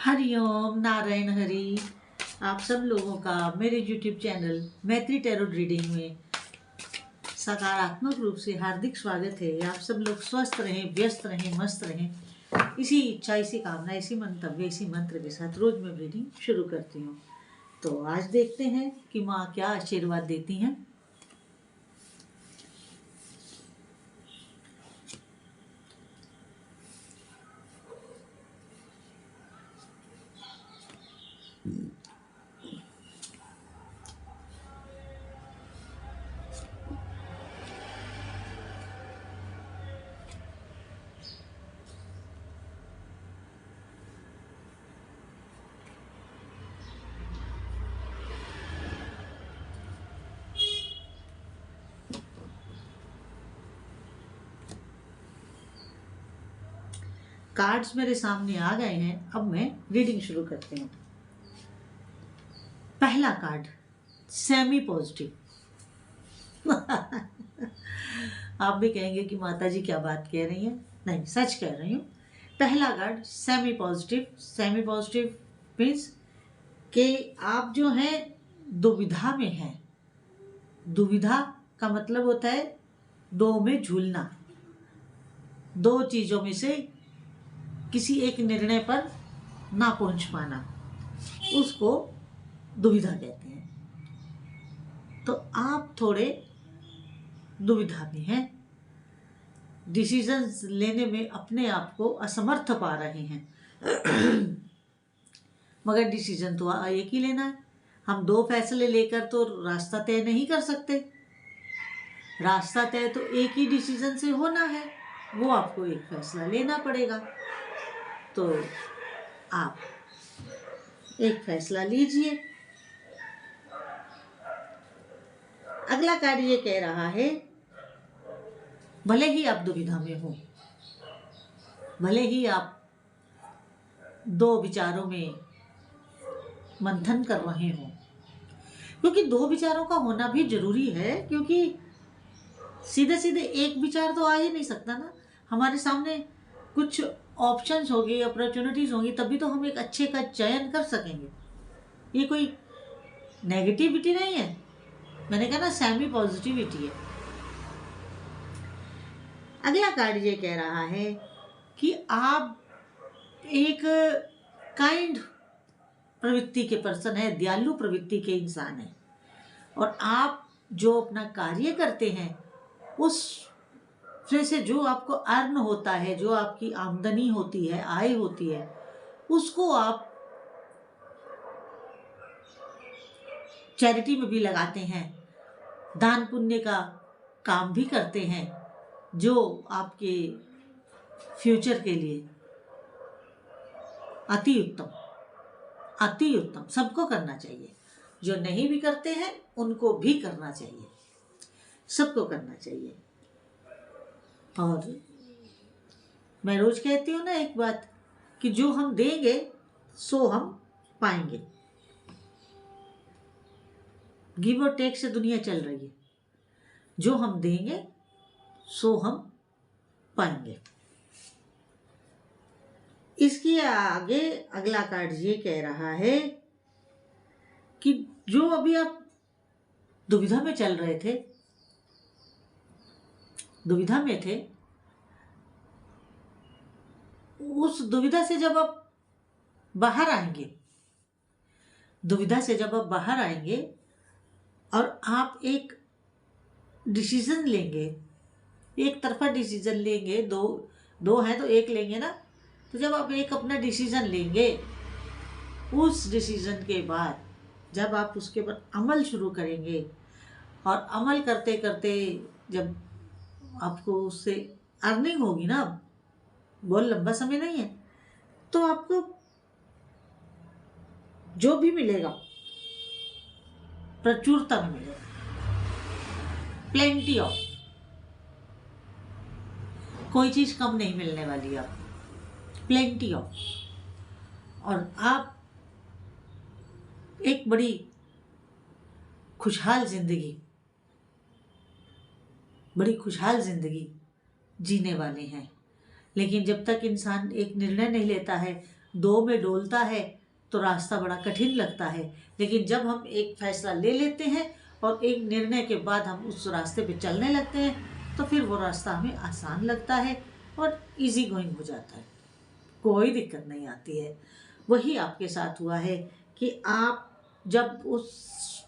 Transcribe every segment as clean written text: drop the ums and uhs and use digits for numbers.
हरिओम नारायण हरि। आप सब लोगों का मेरे YouTube चैनल मैत्री टैरोट रीडिंग में सकारात्मक रूप से हार्दिक स्वागत है। आप सब लोग स्वस्थ रहें, व्यस्त रहें, मस्त रहें। इसी इच्छा, इसी कामना, इसी मंतव्य, इसी मंत्र के साथ रोज मैं रीडिंग शुरू करती हूँ। तो आज देखते हैं कि माँ क्या आशीर्वाद देती हैं। कार्ड्स मेरे सामने आ गए हैं। अब मैं रीडिंग शुरू करती हूँ। पहला कार्ड सेमी पॉजिटिव। आप भी कहेंगे कि माता जी क्या बात कह रही हैं। नहीं, सच कह रही हूँ। पहला card semi positive. Semi positive means कि आप जो हैं दुविधा में हैं। दुविधा का मतलब होता है दो में झूलना, दो चीजों में से किसी एक निर्णय पर ना पहुंच पाना, उसको दुविधा कहते हैं। तो आप थोड़े दुविधा में हैं, डिसीजंस लेने में अपने आप को असमर्थ पा रहे हैं। मगर डिसीजन तो एक ही लेना है। हम दो फैसले लेकर तो रास्ता तय नहीं कर सकते। रास्ता तय तो एक ही डिसीजन से होना है, वो आपको एक फैसला लेना पड़ेगा। तो आप एक फैसला लीजिए। अगला कार्य ये कह रहा है, भले ही आप दुविधा में हो, भले ही आप दो विचारों में मंथन कर रहे हो, क्योंकि दो विचारों का होना भी जरूरी है, क्योंकि सीधे सीधे एक विचार तो आ ही नहीं सकता ना। हमारे सामने कुछ ऑप्शंस होंगे, अपॉर्चुनिटीज होंगी, तभी तो हम एक अच्छे का चयन कर सकेंगे। ये कोई नेगेटिविटी नहीं है, मैंने कहा ना सेमी पॉजिटिविटी है। अगला कार्ड ये कह रहा है कि आप एक काइंड प्रवृत्ति के पर्सन है, दयालु प्रवृत्ति के इंसान है, और आप जो अपना कार्य करते हैं उस से जो आपको अर्न होता है, जो आपकी आमदनी होती है, आय होती है, उसको आप चैरिटी में भी लगाते हैं, दान पुण्य का काम भी करते हैं, जो आपके फ्यूचर के लिए अति उत्तम, अति उत्तम। सबको करना चाहिए। जो नहीं भी करते हैं उनको भी करना चाहिए, सबको करना चाहिए। और मैं रोज कहती हूँ ना एक बात, कि जो हम देंगे सो हम पाएंगे। गिव और टेक से दुनिया चल रही है। जो हम देंगे सो हम पाएंगे। इसके आगे अगला कार्ड ये कह रहा है कि जो अभी आप दुविधा में चल रहे थे, दुविधा में थे, उस दुविधा से जब आप बाहर आएंगे, दुविधा से जब आप बाहर आएंगे और आप एक डिसीजन लेंगे, एक तरफा डिसीजन लेंगे, दो है तो एक लेंगे ना। तो जब आप एक अपना डिसीजन लेंगे, उस डिसीजन के बाद जब आप उसके ऊपर अमल शुरू करेंगे, और अमल करते करते जब आपको उससे अर्निंग होगी ना, बहुत लंबा समय नहीं है, तो आपको जो भी मिलेगा प्रचुरता में मिलेगा, प्लेंटी ऑफ। कोई चीज कम नहीं मिलने वाली, आपको प्लेंटी ऑफ। और आप एक बड़ी खुशहाल जिंदगी, बड़ी खुशहाल जिंदगी जीने वाले हैं। लेकिन जब तक इंसान एक निर्णय नहीं लेता है दो में डोलता है तो रास्ता बड़ा कठिन लगता है, लेकिन जब हम एक फैसला ले लेते हैं और एक निर्णय के बाद हम उस रास्ते पे चलने लगते हैं तो फिर वो रास्ता हमें आसान लगता है और इजी गोइंग हो जाता है, कोई दिक्कत नहीं आती है। वही आपके साथ हुआ है कि आप जब उस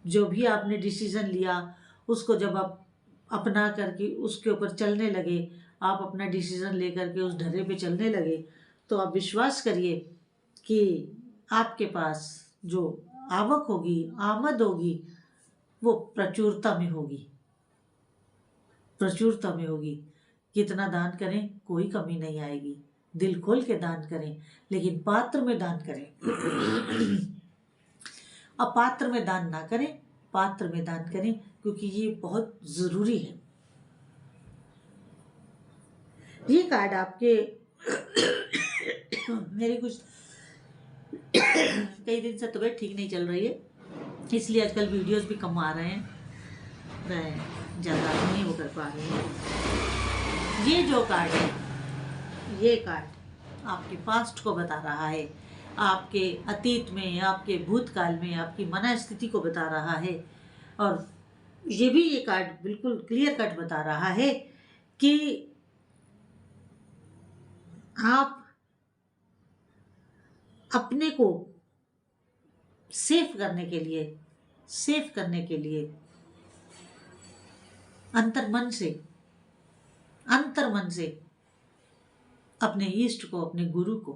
जो भी आपने डिसीज़न लिया उसको जब आप अपना करके उसके ऊपर चलने लगे, आप अपना डिसीज़न लेकर के उस ढर्रे पे चलने लगे, तो आप विश्वास करिए कि आपके पास जो आवक होगी, आमद होगी, वो प्रचुरता में होगी, प्रचुरता में होगी। कितना दान करें कोई कमी नहीं आएगी, दिल खोल के दान करें, लेकिन पात्र में दान करें। अपात्र में दान ना करें, पात्र में दान करें, क्योंकि ये बहुत ज़रूरी है। ये कार्ड आपके मेरी कुछ कई दिन से तबीयत ठीक नहीं चल रही है, इसलिए आजकल वीडियोस भी कम आ रहे हैं, मैं ज़्यादा नहीं वो कर पा रही हूँ। ये जो कार्ड है, ये कार्ड आपके पास्ट को बता रहा है, आपके अतीत में, आपके भूतकाल में, आपकी मनस्थिति को बता रहा है। और ये भी ये कार्ड बिल्कुल क्लियर कट बता रहा है कि आप अपने को सेफ करने के लिए अंतर्मन से अपने ईष्ट को, अपने गुरु को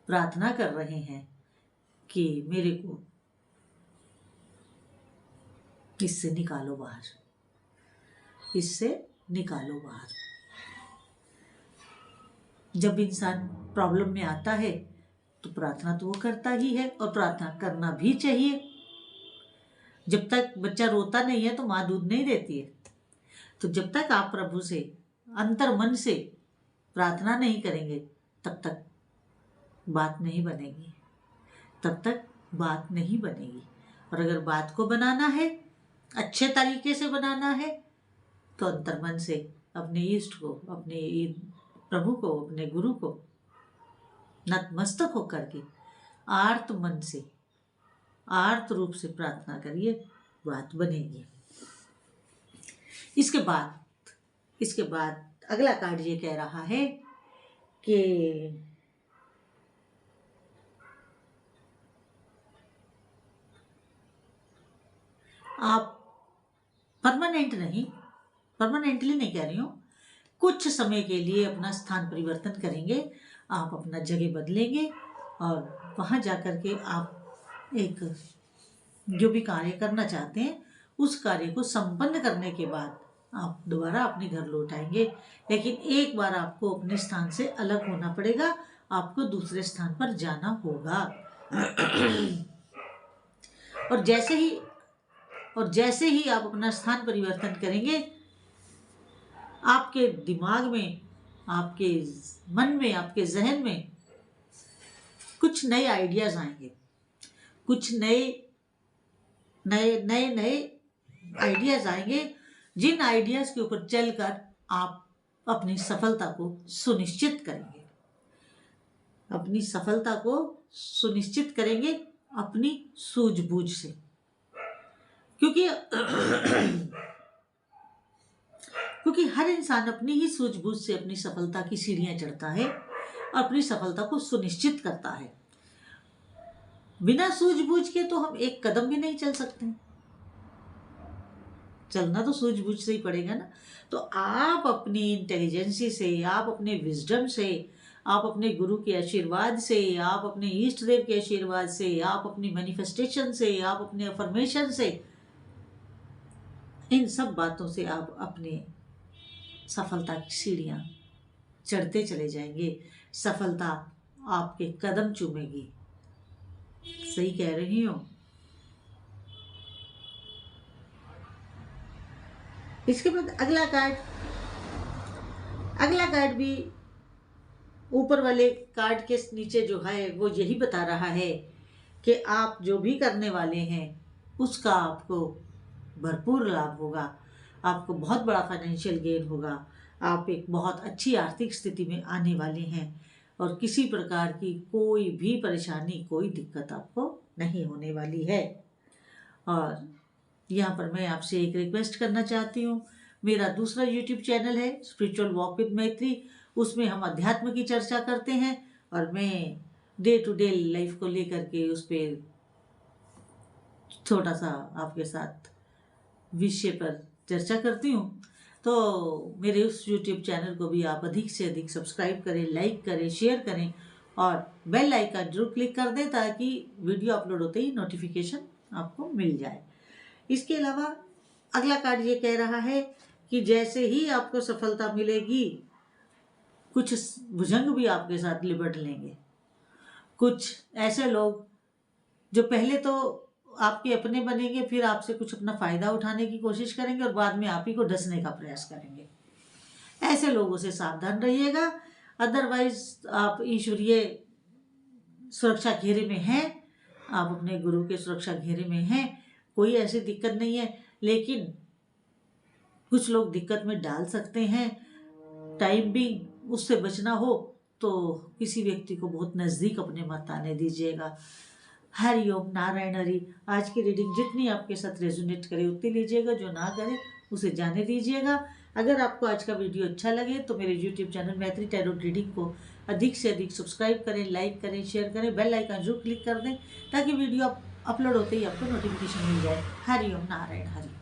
प्रार्थना कर रहे हैं कि मेरे को इससे निकालो बाहर, इससे निकालो बाहर। जब इंसान प्रॉब्लम में आता है तो प्रार्थना तो वो करता ही है, और प्रार्थना करना भी चाहिए। जब तक बच्चा रोता नहीं है तो माँ दूध नहीं देती है। तो जब तक आप प्रभु से अंतर मन से प्रार्थना नहीं करेंगे तब तक बात नहीं बनेगी, तब तक बात नहीं बनेगी। और अगर बात को बनाना है, अच्छे तरीके से बनाना है, तो अंतर्मन से अपने ईष्ट को, अपने प्रभु को, अपने गुरु को नतमस्तक होकर के आर्त मन से, आर्त रूप से प्रार्थना करिए, बात बनेगी। इसके बाद अगला कार्ड ये कह रहा है कि आप परमानेंटली नहीं कह रही हूँ, कुछ समय के लिए अपना स्थान परिवर्तन करेंगे, आप अपना जगह बदलेंगे और वहाँ जाकर के आप एक जो भी कार्य करना चाहते हैं उस कार्य को संपन्न करने के बाद आप दोबारा अपने घर लौट आएंगे। लेकिन एक बार आपको अपने स्थान से अलग होना पड़ेगा, आपको दूसरे स्थान पर जाना होगा। और जैसे ही आप अपना स्थान परिवर्तन करेंगे, आपके दिमाग में, आपके मन में, आपके जहन में कुछ नए आइडियाज आएंगे, कुछ नए आइडियाज आएंगे, जिन आइडियाज के ऊपर चलकर आप अपनी सफलता को सुनिश्चित करेंगे, अपनी सफलता को सुनिश्चित करेंगे अपनी सूझबूझ से। क्योंकि हर इंसान अपनी ही सूझबूझ से अपनी सफलता की सीढ़ियां चढ़ता है और अपनी सफलता को सुनिश्चित करता है। बिना सूझबूझ के तो हम एक कदम भी नहीं चल सकते, चलना तो सूझबूझ से ही पड़ेगा ना। तो आप अपनी इंटेलिजेंसी से, आप अपने विजडम से, आप अपने गुरु के आशीर्वाद से, आप अपने ईष्ट देव के आशीर्वाद से, आप अपनी मैनिफेस्टेशन से, आप अपने अफर्मेशन से, इन सब बातों से आप अपने सफलता की सीढ़ियां चढ़ते चले जाएंगे। सफलता आपके कदम चूमेगी। सही कह रही हूँ? इसके बाद अगला कार्ड भी ऊपर वाले कार्ड के नीचे जो है वो यही बता रहा है कि आप जो भी करने वाले हैं उसका आपको भरपूर लाभ होगा, आपको बहुत बड़ा फाइनेंशियल गेन होगा, आप एक बहुत अच्छी आर्थिक स्थिति में आने वाले हैं और किसी प्रकार की कोई भी परेशानी, कोई दिक्कत आपको नहीं होने वाली है। और यहाँ पर मैं आपसे एक रिक्वेस्ट करना चाहती हूँ, मेरा दूसरा यूट्यूब चैनल है स्पिरिचुअल वॉक विद मैत्री, उसमें हम अध्यात्म की चर्चा करते हैं और मैं डे टू डे लाइफ को लेकर के उस पर छोटा सा आपके साथ विषय पर चर्चा करती हूँ। तो मेरे उस यूट्यूब चैनल को भी आप अधिक से अधिक सब्सक्राइब करें, लाइक करें, शेयर करें और बेल आइकन जरूर क्लिक कर दें ताकि वीडियो अपलोड होते ही नोटिफिकेशन आपको मिल जाए। इसके अलावा अगला कार्ड ये कह रहा है कि जैसे ही आपको सफलता मिलेगी, कुछ भुजंग भी आपके साथ लिपट लेंगे। कुछ ऐसे लोग जो पहले तो आपके अपने बनेंगे, फिर आपसे कुछ अपना फायदा उठाने की कोशिश करेंगे और बाद में आप ही को डसने का प्रयास करेंगे। ऐसे लोगों से सावधान रहिएगा। अदरवाइज आप ईश्वरीय सुरक्षा घेरे में हैं, आप अपने गुरु के सुरक्षा घेरे में हैं, कोई ऐसी दिक्कत नहीं है। लेकिन कुछ लोग दिक्कत में डाल सकते हैं। टाइम भी उससे बचना हो तो किसी व्यक्ति को बहुत नज़दीक अपने मत आने दीजिएगा। हरिओम नारायण हरि। आज की रीडिंग जितनी आपके साथ रेजोनेट करे उतनी लीजिएगा, जो ना करे उसे जाने दीजिएगा। अगर आपको आज का वीडियो अच्छा लगे तो मेरे यूट्यूब चैनल मैत्री टैरो रीडिंग को अधिक से अधिक सब्सक्राइब करें, लाइक करें, शेयर करें, बेल आइकन जरूर क्लिक कर दें ताकि वीडियो अपलोड होते ही आपको नोटिफिकेशन मिल जाए। हरिओम नारायण हरि।